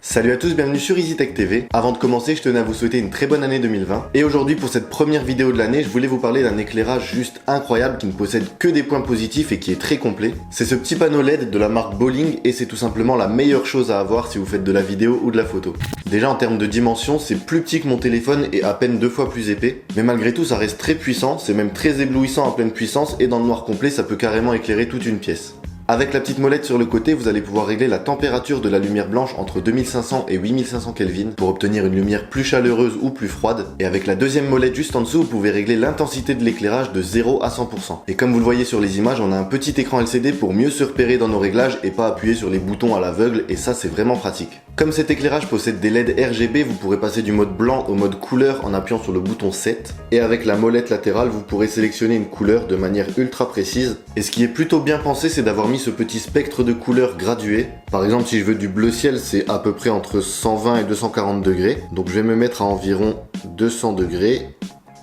Salut à tous, bienvenue sur EasyTech TV. Avant de commencer, je tenais à vous souhaiter une très bonne année 2020. Et aujourd'hui, pour cette première vidéo de l'année, je voulais vous parler d'un éclairage juste incroyable qui ne possède que des points positifs et qui est très complet. C'est ce petit panneau LED de la marque Bowling et c'est tout simplement la meilleure chose à avoir si vous faites de la vidéo ou de la photo. Déjà en termes de dimension, c'est plus petit que mon téléphone et à peine 2 fois plus épais. Mais malgré tout, ça reste très puissant, c'est même très éblouissant en pleine puissance et dans le noir complet, ça peut carrément éclairer toute une pièce. Avec la petite molette sur le côté, vous allez pouvoir régler la température de la lumière blanche entre 2500 et 8500 Kelvin pour obtenir une lumière plus chaleureuse ou plus froide. Et avec la deuxième molette juste en dessous, vous pouvez régler l'intensité de l'éclairage de 0 à 100%. Et comme vous le voyez sur les images, on a un petit écran LCD pour mieux se repérer dans nos réglages et pas appuyer sur les boutons à l'aveugle, et ça c'est vraiment pratique. Comme cet éclairage possède des LED RGB, vous pourrez passer du mode blanc au mode couleur en appuyant sur le bouton 7. Et avec la molette latérale, vous pourrez sélectionner une couleur de manière ultra précise. Et ce qui est plutôt bien pensé, c'est d'avoir mis ce petit spectre de couleurs gradué. Par exemple, si je veux du bleu ciel, c'est à peu près entre 120 et 240 degrés. Donc je vais me mettre à environ 200 degrés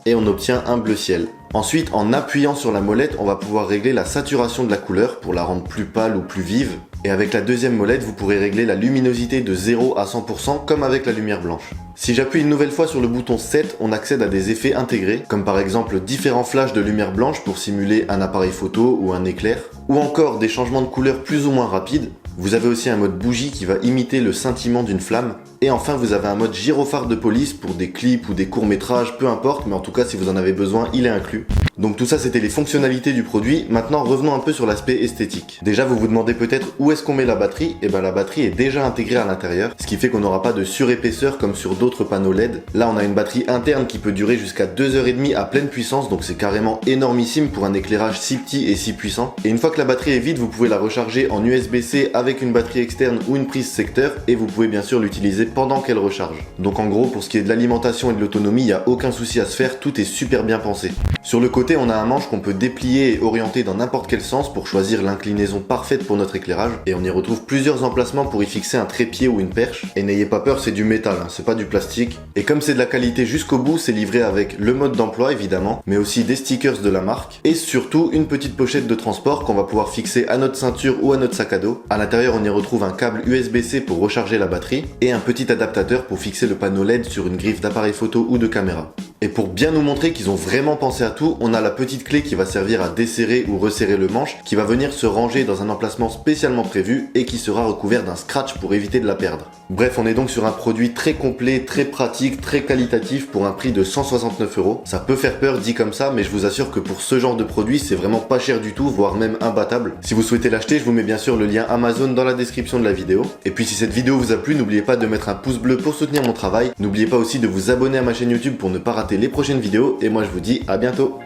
et on obtient un bleu ciel. Ensuite, en appuyant sur la molette, on va pouvoir régler la saturation de la couleur pour la rendre plus pâle ou plus vive. Et avec la deuxième molette, vous pourrez régler la luminosité de 0 à 100% comme avec la lumière blanche. Si j'appuie une nouvelle fois sur le bouton 7, on accède à des effets intégrés, comme par exemple différents flashs de lumière blanche pour simuler un appareil photo ou un éclair, ou encore des changements de couleur plus ou moins rapides. Vous avez aussi un mode bougie qui va imiter le scintillement d'une flamme. Et enfin, vous avez un mode gyrophare de police pour des clips ou des courts-métrages, peu importe, mais en tout cas, si vous en avez besoin, il est inclus. Donc tout ça, c'était les fonctionnalités du produit. Maintenant, revenons un peu sur l'aspect esthétique. Déjà, vous vous demandez peut-être où est-ce qu'on met la batterie. Et bien, la batterie est déjà intégrée à l'intérieur, ce qui fait qu'on n'aura pas de surépaisseur comme sur d'autres panneaux LED. Là, on a une batterie interne qui peut durer jusqu'à 2h30 à pleine puissance, donc c'est carrément énormissime pour un éclairage si petit et si puissant. Et une fois que la batterie est vide, vous pouvez la recharger en USB-C avec une batterie externe ou une prise secteur, et vous pouvez bien sûr l'utiliser pendant qu'elle recharge. Donc en gros, pour ce qui est de l'alimentation et de l'autonomie, il n'y a aucun souci à se faire, tout est super bien pensé. Sur le côté, on a un manche qu'on peut déplier et orienter dans n'importe quel sens pour choisir l'inclinaison parfaite pour notre éclairage, et on y retrouve plusieurs emplacements pour y fixer un trépied ou une perche. Et n'ayez pas peur, c'est du métal, c'est pas du plastique. Et comme c'est de la qualité jusqu'au bout, c'est livré avec le mode d'emploi évidemment, mais aussi des stickers de la marque, et surtout une petite pochette de transport qu'on va pouvoir fixer à notre ceinture ou à notre sac à dos. À l'intérieur, on y retrouve un câble USB-C pour recharger la batterie, et un petit adaptateur pour fixer le panneau LED sur une griffe d'appareil photo ou de caméra. Et pour bien nous montrer qu'ils ont vraiment pensé à tout, on a la petite clé qui va servir à desserrer ou resserrer le manche, qui va venir se ranger dans un emplacement spécialement prévu et qui sera recouvert d'un scratch pour éviter de la perdre. Bref, on est donc sur un produit très complet, très pratique, très qualitatif pour un prix de 169 €. Ça peut faire peur dit comme ça, mais je vous assure que pour ce genre de produit, c'est vraiment pas cher du tout, voire même imbattable. Si vous souhaitez l'acheter, je vous mets bien sûr le lien Amazon dans la description de la vidéo. Et puis si cette vidéo vous a plu, n'oubliez pas de mettre un pouce bleu pour soutenir mon travail. N'oubliez pas aussi de vous abonner à ma chaîne YouTube pour ne pas rater les prochaines vidéos. Et moi je vous dis à bientôt.